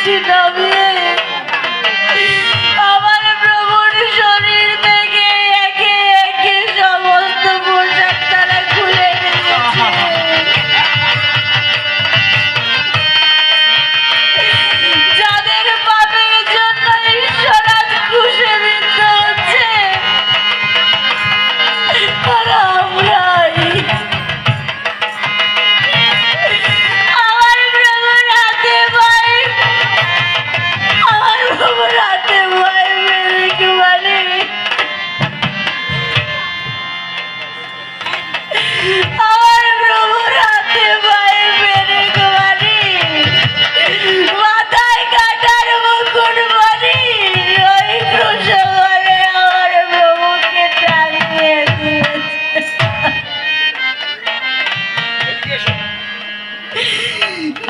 দৃষ্টি নামিয়ে আমার প্রভুর শরীর থেকে একে একে সমস্ত পোশাক তারা খুলে নিয়েছে। যাদের পাপের জন্য ঈশ্বর আজ ক্রুশে বিদ্ধ হচ্ছে তারা আমরাই। আমার প্রভুর হাতে পায়ে মেরে কুমারী, আমার প্রভুর হাতে পায়ে মেরে কুমারী, মাথায় কাটার মুকুট পরি ওই ক্রুশে করে আমার প্রভুকে টাঙিয়ে দিয়েছে।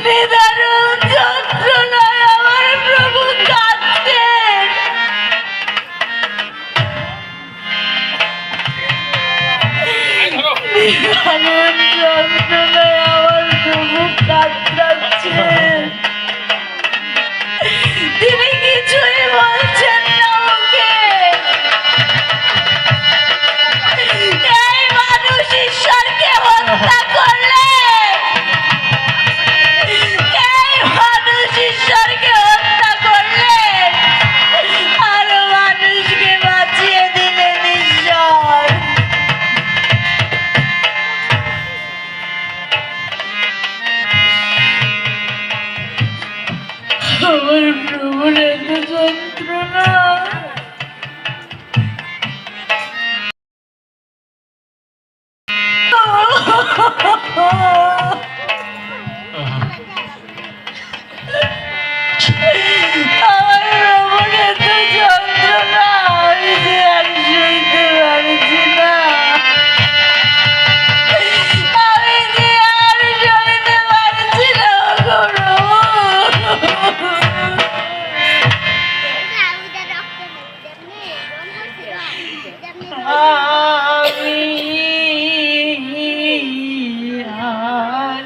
নিদারুণ যন্ত্রণায় আমার প্রভু কাঁদছেন। নিদারুণ যন্ত্রণায় আমার প্রভু কাঁদছেন। তিনি কিছুই বলছেন না ওকে। এই মানুষ ঈশ্বরকে হত্যা করলে, এই মানুষ ঈশ্বরকে হত্যা করলে আরো মানুষকে বাঁচিয়ে দিলেন ঈশ্বর। আমার প্রভুর এত যন্ত্রণা। আমার প্রভুর এত যন্ত্রণা আমি যে আর সইতে পারছি না। আমি যে আর সইতে পারছি না গো প্রভু। আমি আর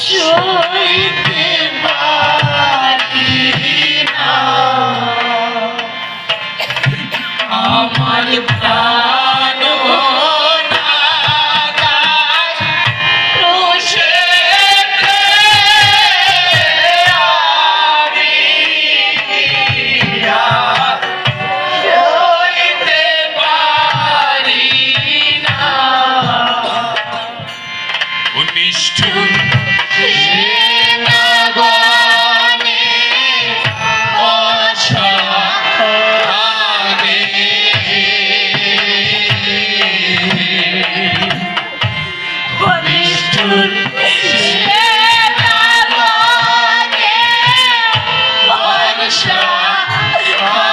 সইতে পারি না। আমার প্রাণ ক্রুশেতে আমি আর সইতে পারি না। নিষ্ঠুর সেনাগণে অসাধে নিষ্ঠুর সেনাগণে অসাধে তারা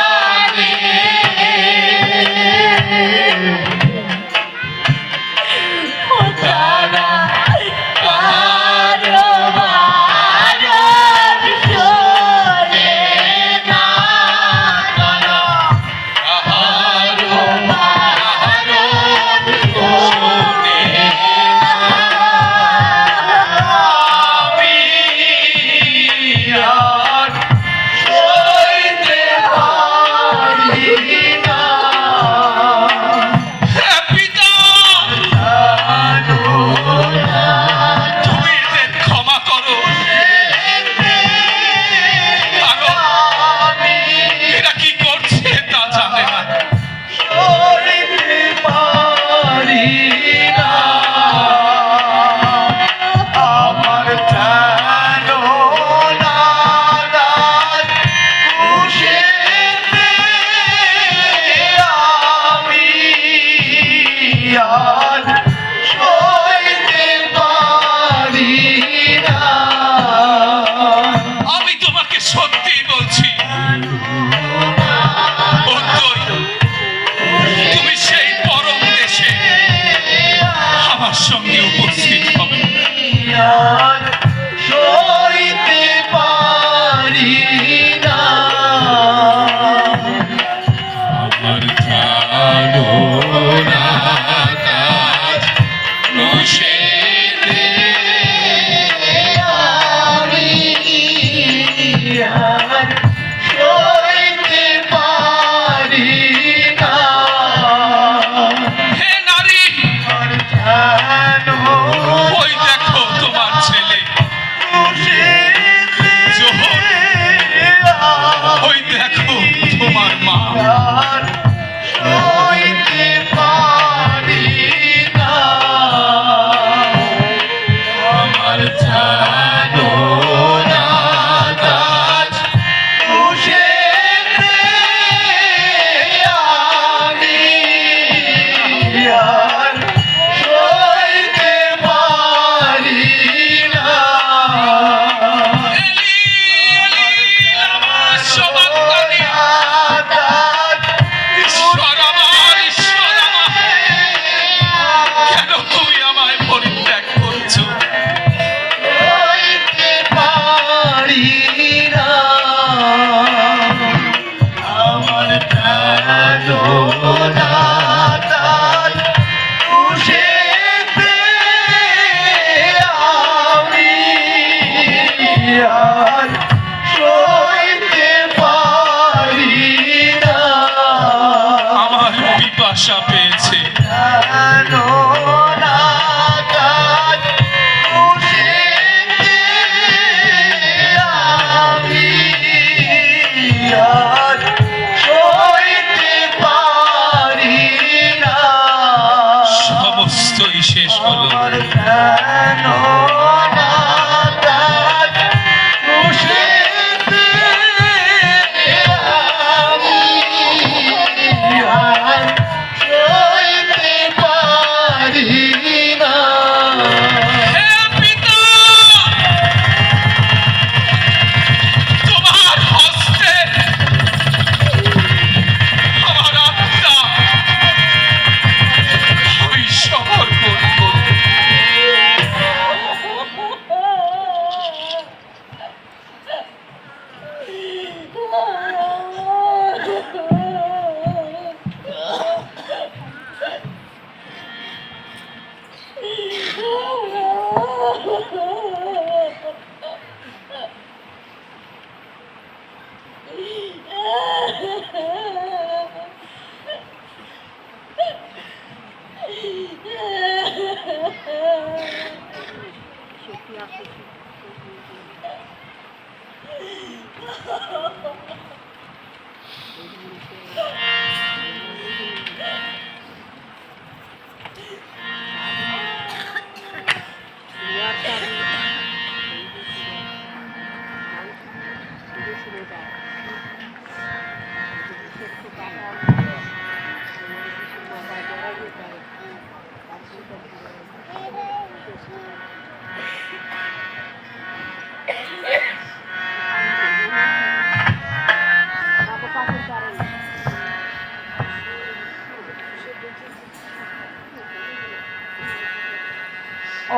Yeah.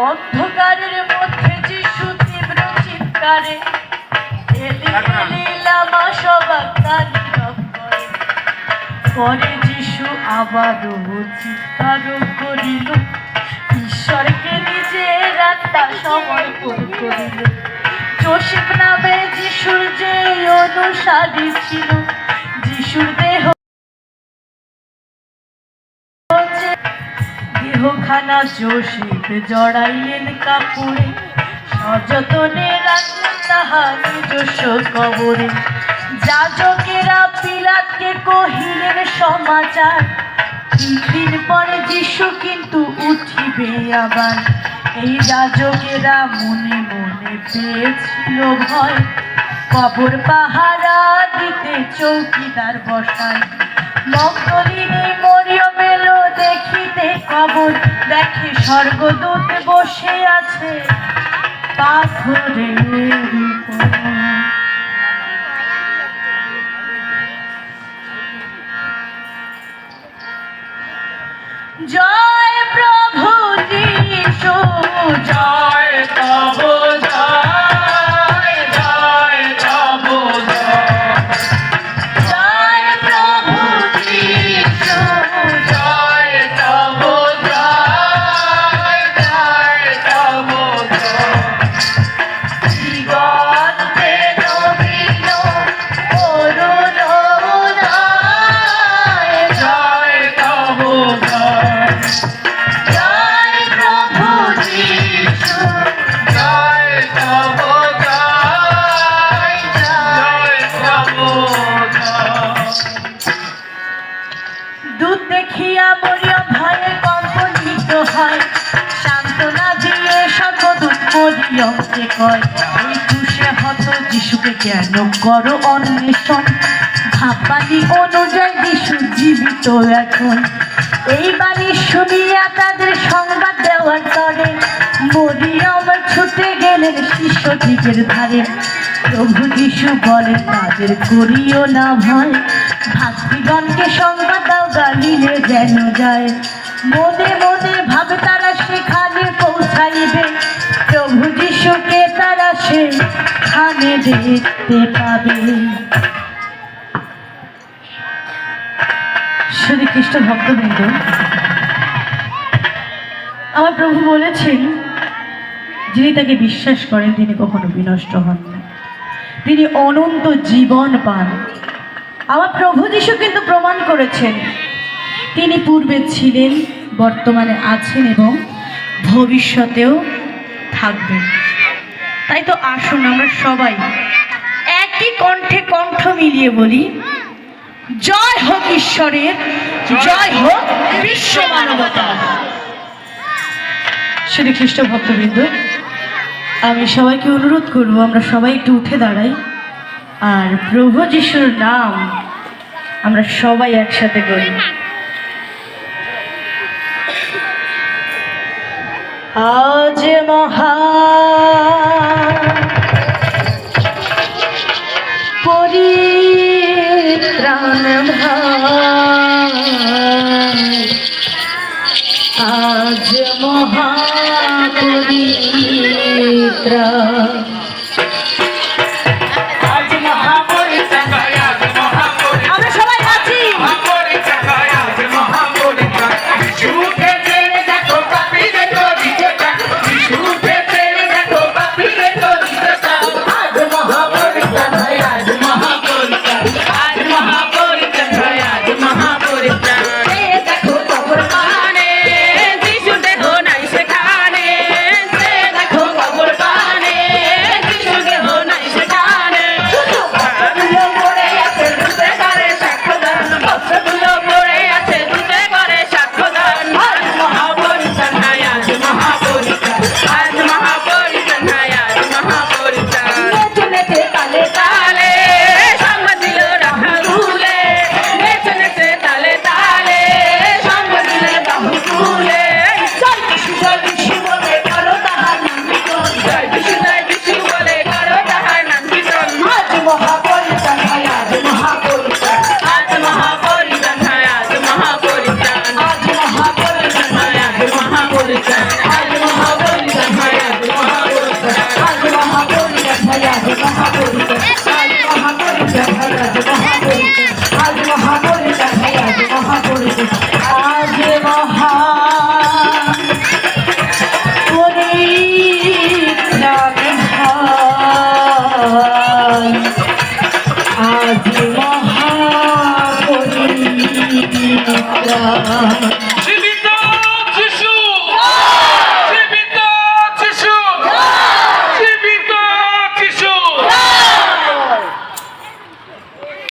অন্ধকারের মধ্যে যিশু তীব্র চিৎকারে পরে যিশু আবারও চিৎকার করিল, ঈশ্বরকে নিজের আত্মা সমর্পণ করিল। যোসেফ নামে যিশুর যে অনুসারী ছিল, যিশুর দেহখানা যোসেফ জড়াইলেন কাপড়ে, সযতনে রাখলেন তাহার নিজস্ব কবরে। যাজকেরা পিলাতকে কহিলেন সমাচার, 3 দিন পরে যিশু কিন্তু উঠিবে আবার। এই যাজকেরা মনে মনে পেয়েছিল ভয়, কবর পাহারা দিতে চৌকিদার বসায়। মগদলিনী মরিয়ম এলো দেখিতে কবর, দেখে স্বর্গদূত বসে আছে পাথরের উপর। জয় প্রভু যিশু, জয় প্রভু, জয় জয় প্রভু, জয় প্রভু যিশু, জয় প্রভু, জয় জয় প্রভু। দিগন্তে নবীন অরুণ উদয়, জয় প্রভু, জয় প্রভু যিশু, জয় প্রভু, জয় জয় প্রভু। দূত দেখিয়া মরিয়ম ভয়ে কম্পনিত হয়, সান্ত্বনা দিয়ে স্বর্গদূত মরিয়মকে কয়, এই ক্রুশে হত যিশুকে কেন করো অন্বেষণ, ভাববাণী অনুযায়ী যিশু জীবিত এখন। এই বাণী শুনিয়া তাদের সংবাদ দেওয়ার তরে মরিয়ম ছুটে গেলেন শিশুটির ধারে। প্রভু যিশু বলেন, তাদের করিও না ভয়, ভাতৃগণকে সংবাদ দাও গালিলে যেন যায়। মনে মনে ভাবে তারা সেখানে পৌঁছাইবে, প্রভু যিশুকে তারা সেখানে দেখতে পাবে। শুধু খ্রিস্ট ভক্তবৃন্দ, আমার প্রভু বলেছেন, যিনি তাকে বিশ্বাস করেন তিনি কখনো বিনষ্ট হন না, তিনি অনন্ত জীবন পান। আমার প্রভু যিশু কিন্তু প্রমাণ করেছেন তিনি পূর্বে ছিলেন, বর্তমানে আছেন এবং ভবিষ্যতেও থাকবেন। তাই তো আসুন আমরা সবাই একই কণ্ঠে কণ্ঠ মিলিয়ে বলি, জয় হোক ঈশ্বরের, জয় হোক বিশ্ব মানবতা। শ্রীখ্রিস্ট ভক্তবৃন্দ, আমি সবাইকে অনুরোধ করব আমরা সবাই একটু উঠে দাঁড়াই আর প্রভু যিশুর নাম আমরা সবাই একসাথে করি। আজ মহা পরিত্রাণ আজ মহা পরিত্রাণ আজ মহা পরিত্রাণ।